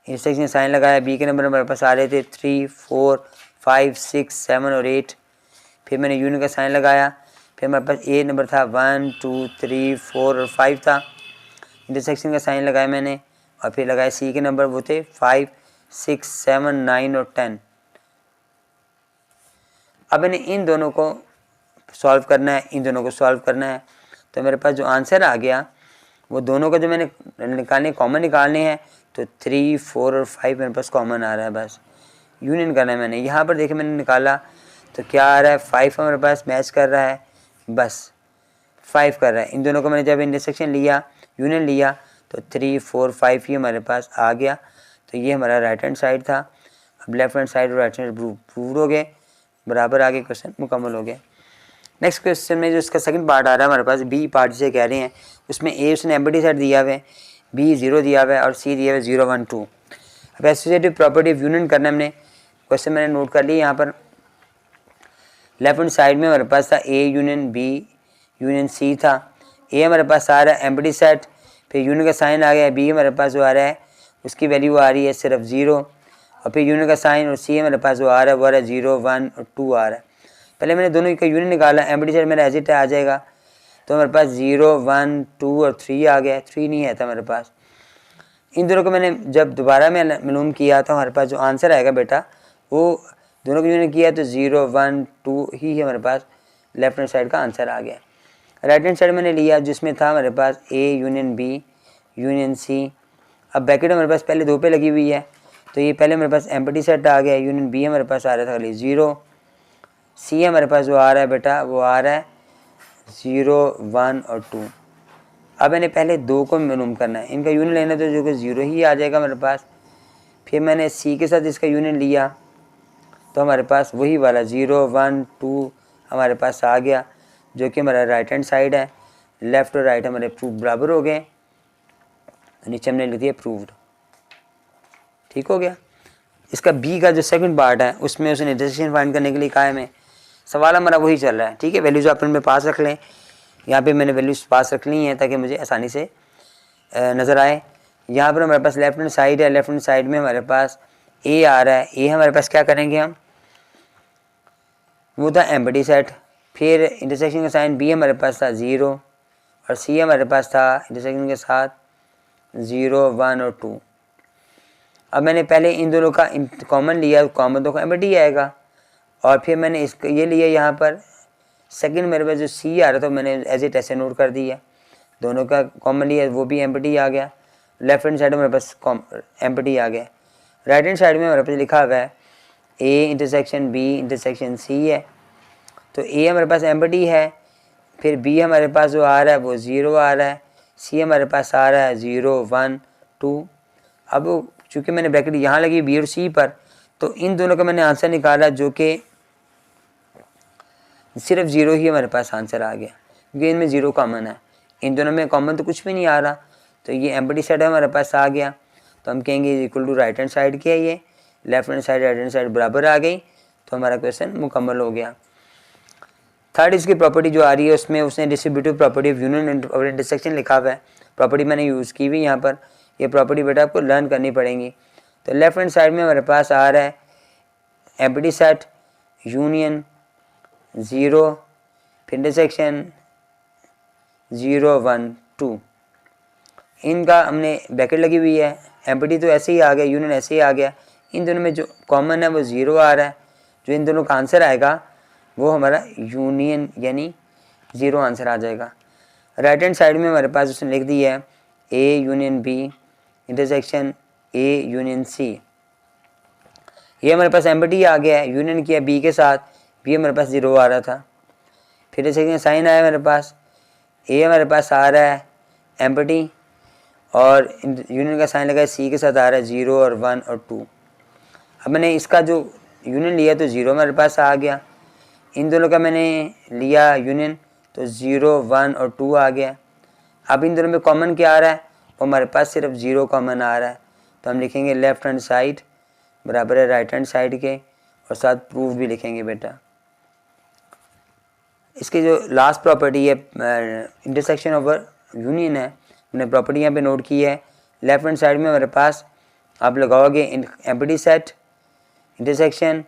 इंटरसेक्शन साइन लगाया, बी के नंबर हमारे पास आ रहे थे 3 4 5 6 7 और 8। फिर मैंने यूनियन का साइन लगाया, फिर हमारे पास ए नंबर था 1 2 3 4 और 5 था, इंटरसेक्शन का साइन लगाया मैंने, और फिर लगाया सी के नंबर, वो थे 5 6 7 9 और 10। अब मैंने इन दोनों को सॉल्व करना है, इन दोनों को सॉल्व करना है, तो मेरे पास जो आंसर आ गया वो दोनों का जो मैंने निकालने कॉमन निकालने हैं, तो 3 4 और 5 मेरे पास कॉमन आ रहा है, बस यूनियन करना है मैंने। यहाँ पर देखिए मैंने निकाला तो क्या आ रहा है, 5 हमारे पास मैच कर रहा है, बस 5 कर रहा है। इन दोनों को मैंने जब इंटरसेक्शन लिया, यूनियन लिया, तो 3 4 5 ही हमारे पास आ गया। तो ये हमारा राइट हैंड साइड था। अब लेफ्ट हैंड साइड और राइट हैंड प्रूव हो गए, बराबर आगे क्वेश्चन मुकम्मल हो गया। नेक्स्ट क्वेश्चन में जो इसका सेकंड पार्ट आ रहा है हमारे पास, बी पार्ट जिसे कह रहे हैं, उसमें ए उसने एम्प्टी सेट दिया हुआ है, बी 0 दिया हुआ है और सी दिया हुआ है 0 1 2। अब एसोसिएटिव प्रॉपर्टी ऑफ यूनियन करना है हमने, क्वेश्चन मैंने नोट कर लिया। यहाँ पर लेफ्ट हैंड साइड में हमारे पास था A union B union C था। ए हमारे पास आ रहा है एम्प्टी सेट, फिर यूनियन का साइन आ गया, बी हमारे पास जो आ रहा है उसकी वैल्यू आ रही है सिर्फ 0, और फिर यूनियन का साइन, और सी हमारे पास जो आ रहा है वो आ रहा है 0 1 और 2 आ रहा है। पहले मैंने दोनों का यूनियन निकाला, एम्प्टी सेट मेरा एज इट आ जाएगा, तो हमारे पास 0 1 2 और 3 आ गया, 3 नहीं है था मेरे पास। इन दोनों को मैंने जब दोबारा मैं मालूम किया तो हमारे पास जो आंसर आएगा बेटा वो दोनों को यूनियन किया तो 0 1 2 ही हमारे पास लेफ्ट हैंड साइड का आंसर आ गया। राइट हैंड साइड मैंने लिया जिसमें था हमारे पास A union B union C। अब ब्रैकेट हमारे पास पहले 2 पे लगी हुई है, तो ये पहले हमारे पास एम्प्टी सेट आ गया। यूनियन B हमारे पास आ रहा था खाली 0, C हमारे पास जो आ रहा है बेटा वो आ रहा है 0 1 और 2। अब मैंने पहले 2 को मालूम करना है, इनका यूनियन लेना तो जो कि 0 ही आ जाएगा हमारे पास। फिर मैंने C के साथ इसका यूनियन लिया तो हमारे पास वही वाला 0 1 2 हमारे पास आ गया, जो कि हमारा राइट हैंड साइड है। लेफ़्ट और राइट हमारे प्रूफ बराबर हो गए, नीचे हमने लिख दिया प्रूव्ड। ठीक हो गया। इसका B का जो सेकंड पार्ट है उसमें उसने इंटरसेक्शन फाइंड करने के लिए कहा है हमें, सवाल हमारा वही चल रहा है। ठीक है, वैल्यूज आप में पास रख लें, यहाँ पे मैंने वैल्यूज पास रख ली हैं ताकि मुझे आसानी से नज़र आए। यहाँ पर हमारे पास लेफ्ट हैंड साइड है, लेफ्ट हैंड साइड में हमारे पास A आ रहा है। A हमारे पास क्या करेंगे हम, वो था एम्प्टी सेट। फिर इंटरसेक्शन का साइन B हमारे पास था 0 और C हमारे पास था इंटरसेक्शन के साथ 0 1 और 2। अब मैंने पहले इन दोनों का कॉमन लिया, कॉमन तो एम्प्टी आएगा, और फिर मैंने इसको ये लिया यहाँ पर सेकंड मेरे पास जो C आ रहा था मैंने एज इट ऐसे नोट कर दिया। दोनों का कॉमन लिया, वो भी एम्प्टी आ गया। लेफ्ट हैंड साइड में मेरे पास एम्प्टी आ गया। राइट हैंड साइड में हमारे पास लिखा हुआ है A intersection B intersection C है, तो A हमारे पास एम्प्टी है। फिर B हमारे पास जो आ रहा है वो 0 आ रहा है, C हमारे पास आ रहा है 0 1 2। अब चूँकि मैंने ब्रैकेट यहाँ लगी B और C पर, तो इन दोनों का मैंने आंसर निकाला जो कि सिर्फ 0 ही हमारे पास आंसर आ गया, क्योंकि इनमें 0 कॉमन है। इन दोनों में कॉमन तो कुछ भी नहीं आ रहा, तो ये एम्प्टी सेट हमारे पास आ गया। तो हम कहेंगे equal to right hand side की है, ये left hand side right hand side बराबर आ गई, तो हमारा क्वेश्चन मुकम्मल हो गया। थर्ड इसकी प्रॉपर्टी जो आ रही है उसमें उसने डिस्ट्रीब्यूटिव प्रॉपर्टी ऑफ यूनियन और इंटरसेक्शन लिखा हुआ है। प्रॉपर्टी मैंने यूज़ की हुई यहाँ पर, ये प्रॉपर्टी बेटा आपको लर्न करनी पड़ेगी। तो लेफ्ट हैंड साइड में हमारे पास आ रहा है एम्प्टी सेट यूनियन 0 फिर इंटरसेक्शन 0 1 2। इनका हमने ब्रैकेट लगी हुई है, एम्प्टी तो ऐसे ही आ गया, यूनियन ऐसे ही आ गया। इन दोनों में जो कॉमन है वो 0 आ रहा है, जो इन दोनों का आंसर आएगा वो हमारा यूनियन यानी 0 आंसर आ जाएगा। राइट हैंड साइड में हमारे पास उसने लिख दी है A union B intersection A union C। ये हमारे पास एम्प्टी आ गया है, यूनियन किया B के साथ, B हमारे पास 0 आ रहा था। फिर इंटरसेक्शन साइन आया मेरे पास, A हमारे पास आ रहा है एम्प्टी और यूनियन का साइन लगा C के साथ आ रहा है 0 और 1 और 2। अब मैंने इसका जो यूनियन लिया तो 0 हमारे पास आ गया, इन दोनों का मैंने लिया यूनियन तो 0 1 और 2 आ गया। अब इन दोनों में कॉमन क्या आ रहा है, वो हमारे पास सिर्फ 0 कॉमन आ रहा है, तो हम लिखेंगे लेफ्ट हैंड साइड बराबर है राइट हैंड साइड के, और साथ प्रूफ भी लिखेंगे बेटा। इसकी जो लास्ट प्रॉपर्टी है इंटरसेक्शन ओवर यूनियन है, मैंने प्रॉपर्टी यहाँ पे नोट की है। लेफ्ट हैंड साइड में हमारे पास आप लगाओगे एम्प्टी सेट इंटरसेक्शन,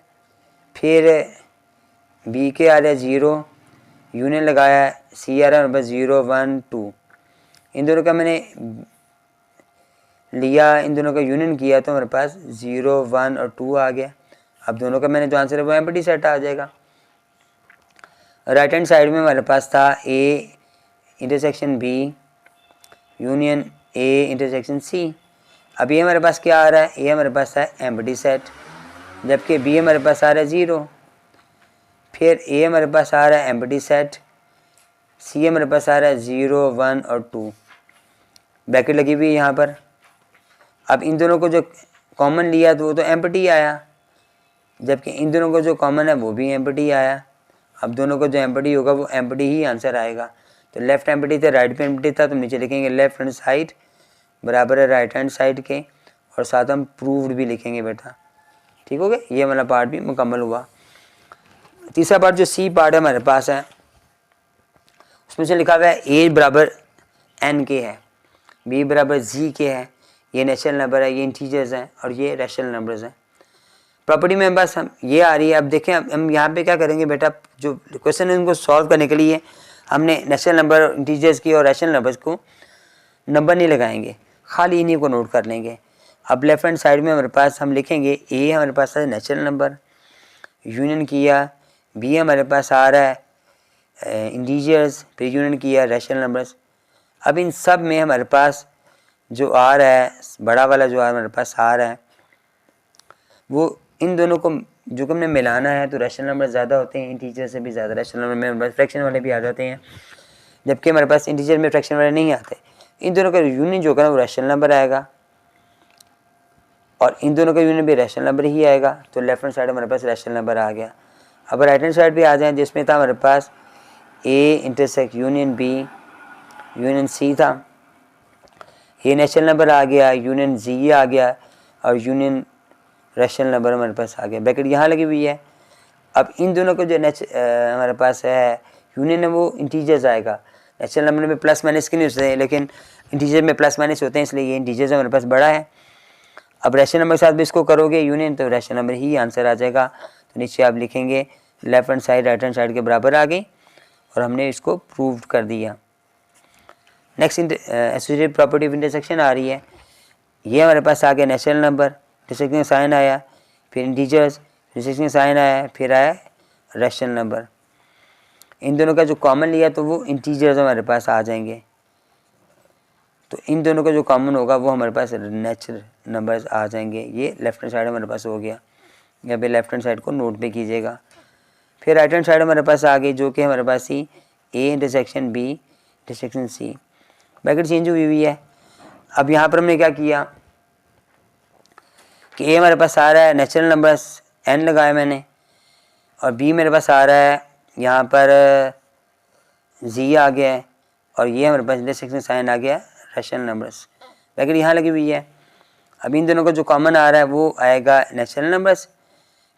फिर B के आ रहा है 0 यूनियन लगाया है, C आ रहा है हमारे पास 0 1 2। इन दोनों का मैंने लिया, इन दोनों का यूनियन किया तो हमारे पास 0 1 और 2 आ गया। अब दोनों का मैंने जो आंसर है वो एम्प्टी सेट आ जाएगा। राइट हैंड साइड में हमारे पास था A intersection B union A intersection C। अब ये हमारे पास क्या आ रहा है, ये हमारे पास है एम्प्टी सेट, जबकि B हमारे पास आ रहा है 0। फिर A हमारे पास आ रहा है एम्प्टी सेट, C हमारे पास आ रहा है 0 1 और 2, ब्रैकेट लगी हुई है यहाँ पर। अब इन दोनों को जो कॉमन लिया तो वो तो एम्प्टी आया, जबकि इन दोनों को जो कॉमन है वो भी एम्प्टी आया। अब दोनों को जो एम्प्टी होगा वो एम्प्टी ही आंसर आएगा। तो लेफ्ट एम्प्टी था राइट पे एम्प्टी था, तो नीचे लिखेंगे लेफ्ट हैंड साइड बराबर है राइट हैंड साइड के, और साथ हम प्रूव्ड भी लिखेंगे बेटा। ठीक हो गया, ये वाला पार्ट भी मुकम्मल हुआ। तीसरा पार्ट जो C पार्ट है हमारे पास है, उसमें से लिखा हुआ है A बराबर N के है, B बराबर Z के है, ये नेचुरल नंबर है, ये इंटीजर्स हैं और ये रैशनल नंबर्स हैं। प्रॉपर्टी में बस हम ये आ रही है। अब देखें हम यहाँ पे क्या करेंगे बेटा, जो क्वेश्चन है उनको सॉल्व करने के लिए हमने नेचुरल नंबर इंटीजर्स की और रैशनल नंबर्स को नंबर नहीं लगाएंगे, खाली इन्हीं को नोट कर लेंगे। अब लेफ्ट हैंड साइड में हमारे पास हम लिखेंगे A हमारे पास है नेचुरल नंबर, यूनियन किया, बी हमारे पास आ रहा है इंटीजर्स, फिर यूनियन किया रैशनल नंबर्स। अब इन सब में हमारे पास जो आ रहा है, बड़ा वाला जो हमारे पास आ रहा है, वो इन दोनों को जो कि हमने मिलाना है, तो रैशनल नंबर ज़्यादा होते हैं इंटीजर से भी ज़्यादा। रैशनल नंबर में हमारे पास फ्रैक्शन वाले भी आ जाते हैं, जबकि हमारे पास इंटीजर में फ्रैक्शन वाले नहीं आते। इन दोनों का यूनियन जो होगा वो रैशनल नंबर आएगा, और इन दोनों का यूनियन भी रैशनल नंबर ही आएगा। तो लेफ्ट हैंड साइड हमारे पास रैशनल नंबर आ गया। अब राइट हैंड साइड भी आ जाए, जिसमें था हमारे पास A intersect union B union C था, ये नेचुरल नंबर आ गया, यूनियन जी आ गया, और यूनियन रैशनल नंबर हमारे पास आ गया। ब्रैकेट यहाँ लगी हुई है। अब इन दोनों को जो हमारे पास है यूनियन है, वो इंटीजर्स आएगा। नेचुरल नंबर में प्लस माइनस के नहीं होते हैं, लेकिन इंटीजर में प्लस माइनस होते हैं, इसलिए ये इंटीजर्स हमारे पास बड़ा है। अब रैशनल नंबर के साथ भी इसको करोगे यूनियन, तो रैशनल नंबर ही आंसर आ जाएगा। तो नीचे आप लिखेंगे left hand side right hand side के बराबर आ गई, और हमने इसको प्रूव कर दिया। Next associated property of intersection आ रही है। ये हमारे पास आ गया नेचुरल नंबर, इंटरसेक्शन साइन आया, फिर इंटीजर्स, इंटरसेक्शन साइन आया, फिर आया रैशनल नंबर। इन दोनों का जो कॉमन लिया तो वो इंटीजर्स हमारे पास आ जाएंगे। तो इन दोनों का जो कॉमन होगा वो हमारे पास नेचुरल नंबर्स आ जाएंगे। ये लेफ्ट हैंड साइड हमारे पास हो गया। यहाँ पे लेफ्ट हैंड साइड को नोट पे कीजिएगा। फिर राइट हैंड साइड हमारे पास आ गई, जो कि हमारे पास ही A intersection B intersection C. Bracket change हुई है। अब यहाँ पर हमने क्या किया कि ए हमारे पास आ रहा है नेचुरल नंबर्स एन लगाया मैंने, और बी मेरे पास आ रहा है यहाँ पर जी आ गया है, और ये हमारे पास इंटरसेक्शन साइन आ गया रैशनल नंबर्स। ब्रैकेट यहाँ लगी हुई है। अब इन दोनों का जो कॉमन आ रहा है वो आएगा नेचुरल नंबर्स,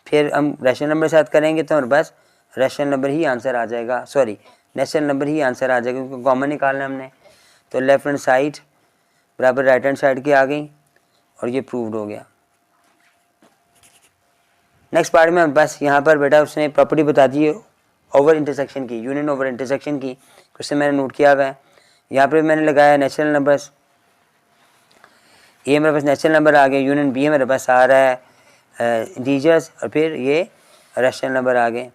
फिर हम रैशनल नंबर साथ करेंगे तो हमारे पास रैशनल नंबर ही आंसर आ जाएगा, सॉरी नेचुरल नंबर ही आंसर आ जाएगा, क्योंकि कॉमन निकालना हमने। तो लेफ्ट हैंड साइड बराबर राइट हैंड साइड की आ गई, और ये प्रूव्ड हो गया। नेक्स्ट पार्ट में हमारे पास यहाँ पर बेटा उसने प्रॉपर्टी बता दी है ओवर इंटरसेक्शन की, यूनियन ओवर इंटरसेक्शन की, उससे मैंने नोट किया हुआ है। यहाँ पर मैंने लगाया नेचुरल नंबर्स, ए मेरे पास नेचुरल नंबर आ गया, यूनियन बी मेरे पास आ रहा है इंटीजर्स, और फिर ये रैशनल नंबर आ गए।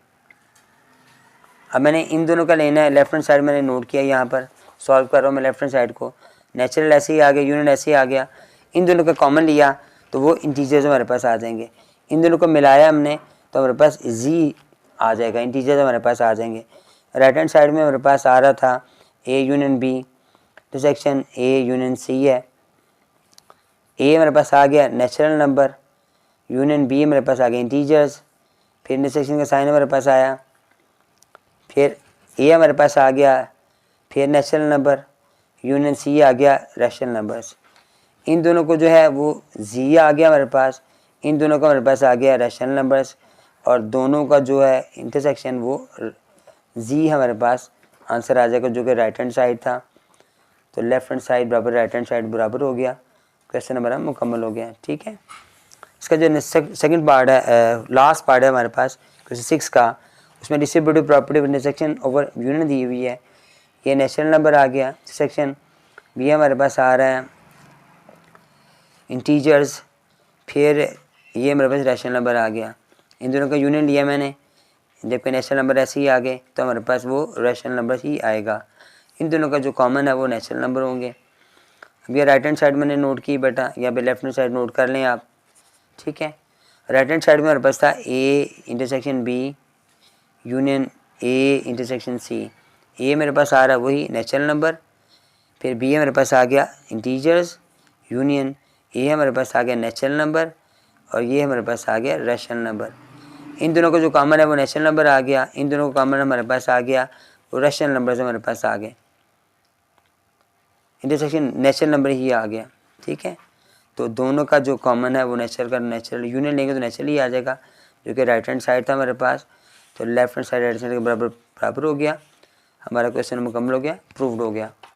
अब मैंने इन दोनों का लेना है, लेफ्ट हैंड साइड मैंने नोट किया, यहाँ पर सॉल्व कर रहा हूँ मैं लेफ्ट हैंड साइड को। नेचुरल ऐसे ही आ गया, यूनियन ऐसे ही आ गया, इन दोनों का कॉमन लिया तो वो इंटीजर्स हमारे पास आ जाएंगे। इन दोनों को मिलाया हमने तो हमारे पास जी आ जाएगा, इंटीजर्स हमारे पास आ जाएंगे। राइट हैंड साइड में हमारे पास आ रहा था A union B intersection A union C है। ए मेरे पास आ गया नेचुरल नंबर, यूनियन बी मेरे पास आ गया इंटीजर्स, फिर इंटरसेक्शन का साइन हमारे पास आया, फिर ए हमारे पास आ गया, फिर नेचुरल नंबर, यूनियन सी आ गया रैशनल नंबर्स। इन दोनों को जो है वो जी आ गया हमारे पास, इन दोनों का हमारे पास आ गया रैशनल नंबर्स, और दोनों का जो है इंटरसेक्शन वो जी हमारे पास आंसर आ जाएगा, जो कि राइट हैंड साइड था। तो लेफ्ट हैंड साइड बराबर राइट हैंड साइड बराबर हो गया, क्वेश्चन नंबर हम मुकम्मल हो गया। ठीक है, इसका जो सेकंड पार्ट है, लास्ट पार्ट है हमारे पास क्वेश्चन 6 का, उसमें distributive property of intersection over union दी हुई है। ये नेचुरल नंबर आ गया, सेक्शन बी हमारे पास आ रहा है इंटीजर्स, फिर ये मेरे पास रैशनल नंबर आ गया। इन दोनों का यूनियन लिया मैंने, जबकि नेचुरल नंबर ऐसे ही आ गए तो हमारे पास वो रैशनल नंबर ही आएगा। इन दोनों का जो कॉमन है वो नेचुरल नंबर होंगे। अब ये राइट हैंड साइड मैंने नोट की बेटा, या फिर लेफ्ट हैंड साइड नोट कर लें आप। ठीक है, राइट हैंड साइड में हमारे पास था A intersection B union A intersection C. A मेरे पास आ रहा है वही नेचुरल नंबर, फिर बी मेरे पास आ गया इंटीजर्स, यूनियन ए हमारे पास आ गया नेचुरल नंबर, और ये हमारे पास आ गया रैशनल नंबर। इन दोनों का जो कॉमन है वो नेचुरल नंबर आ गया, इन दोनों का कॉमन हमारे पास आ गया वो रैशनल नंबर से हमारे पास आ गए, इंटरसेक्शन नेचुरल नंबर ही आ गया। ठीक है, तो दोनों का जो कॉमन है वो नेचुरल का नेचुरल, यूनियन लेंगे तो नेचुरल ही आ जाएगा, जो कि राइट हैंड साइड था हमारे पास। तो left hand side right side के बराबर बराबर हो गया, हमारा क्वेश्चन मुकम्मल हो गया, प्रूव्ड हो गया।